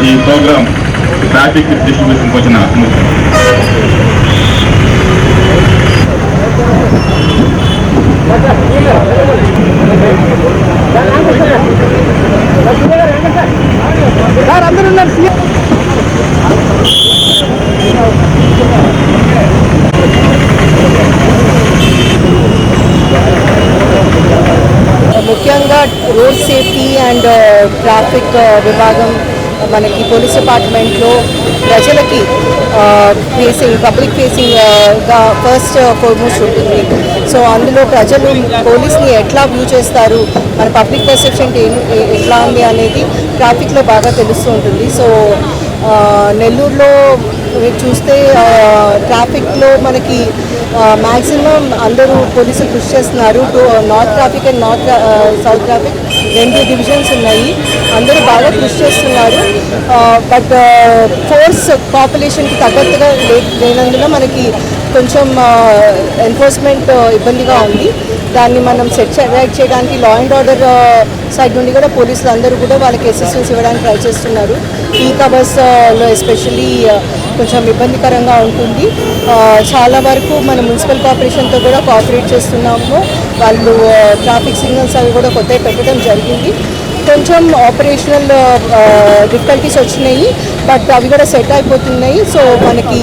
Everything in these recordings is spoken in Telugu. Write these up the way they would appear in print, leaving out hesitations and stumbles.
ఈ ప్రోగ్రామ్ ట్రాఫిక్ డిస్ట్రిబ్యూషన్కి వచ్చిన ముఖ్యంగా రోడ్ సేఫ్టీ అండ్ ట్రాఫిక్ విభాగం మనకి పోలీస్ డిపార్ట్మెంట్లో ప్రజలకి పబ్లిక్ ఫేసింగ్గా ఫస్ట్ ఫార్మోస్ట్ ఉంటుంది. సో అందులో ప్రజలు పోలీస్ని ఎట్లా వ్యూ చేస్తారు, మన పబ్లిక్ పర్సెప్షన్ ఎట్లా ఉంది అనేది ట్రాఫిక్లో బాగా తెలుస్తూ ఉంటుంది. సో నెల్లూరులో చూస్తే ట్రాఫిక్లో మనకి మ్యాక్సిమం అందరూ పోలీసులు కృషి చేస్తున్నారు. North traffic and south traffic 2 divisions ఉన్నాయి. అందరూ బాగా కృషి చేస్తున్నారు. బట్ ఫోర్స్ పాపులేషన్కి తగ్గట్టుగా లేనందున మనకి కొంచెం ఎన్ఫోర్స్మెంట్ ఇబ్బందిగా ఉంది. దాన్ని మనం సెట్ చేయడానికి లా అండ్ ఆర్డర్ సైడ్ నుండి కూడా పోలీసులు అందరూ కూడా వాళ్ళకి అసిస్టెన్స్ ఇవ్వడానికి ట్రై చేస్తున్నారు. పీక్ అవర్స్లో ఎస్పెషల్లీ కొంచెం ఇబ్బందికరంగా ఉంటుంది. చాలా వరకు మన మున్సిపల్ కార్పొరేషన్తో కూడా కోఆపరేట్ చేస్తున్నాము. వాళ్ళు ట్రాఫిక్ సిగ్నల్స్ అవి కూడా కొత్తవి పెట్టడం జరిగింది. కొంచెం ఆపరేషనల్ డిఫికల్టీస్ వచ్చినాయి, బట్ అవి కూడా సెట్ అయిపోతున్నాయి. సో మనకి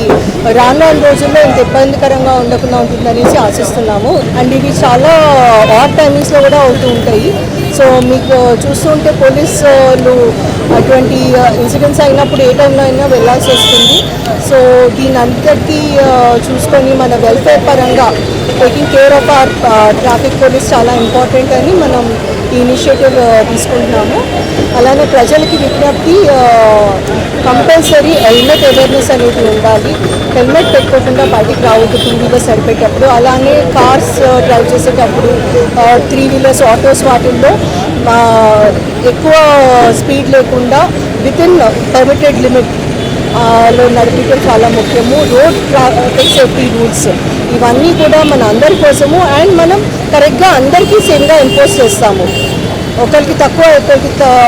రానున్న రోజుల్లో ఇంత ఇబ్బందికరంగా ఉండకుండా ఉంటుందనేసి ఆశిస్తున్నాము. అండ్ ఇవి చాలా ఆడ్ టైమింగ్స్లో కూడా అవుతూ ఉంటాయి. సో మీకు చూస్తుంటే పోలీసులు అటువంటి ఇన్సిడెంట్స్ అయినప్పుడు ఏ టైంలో అయినా వెళ్ళాల్సి వస్తుంది. సో దీని అంతటి చూసుకొని మన వెల్ఫేర్ పరంగా taking care of our traffic police చాలా ఇంపార్టెంట్ అని మనం ఈ ఇనిషియేటివ్ తీసుకుంటున్నాము. అలానే ప్రజలకి విజ్ఞప్తి, కంపల్సరీ హెల్మెట్ అవేర్నెస్ అనేది ఉండాలి. హెల్మెట్ పెట్టుకోకుండా బయటికి రావద్దు 2 వీలర్స్ నడిపేటప్పుడు. అలానే కార్స్ డ్రైవ్ చేసేటప్పుడు 3 వీలర్స్ ఆటోస్ వాటిల్లో ఎక్కువ స్పీడ్ లేకుండా వితిన్ పర్మిటెడ్ లిమిట్ లో నడిపించడం చాలా ముఖ్యము. రోడ్ ట్రాఫిక్ సేఫ్టీ రూల్స్ ఇవన్నీ కూడా మన అందరి కోసము. అండ్ మనం కరెక్ట్గా అందరికీ సేమ్గా ఎన్ఫోర్స్ చేస్తాము. ఒకరికి తక్కువ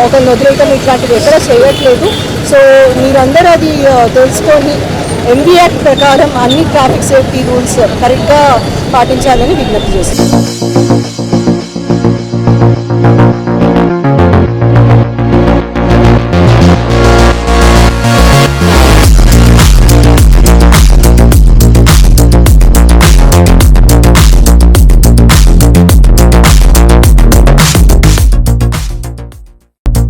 ఒకరిని వదిలేయటం ఇట్లాంటివి ఎక్కడ చేయట్లేదు. సో మీరందరూ అది తెలుసుకొని ఎంవీ యాక్ట్ ప్రకారం అన్ని ట్రాఫిక్ సేఫ్టీ రూల్స్ కరెక్ట్గా పాటించాలని విజ్ఞప్తి చేస్తున్నాం.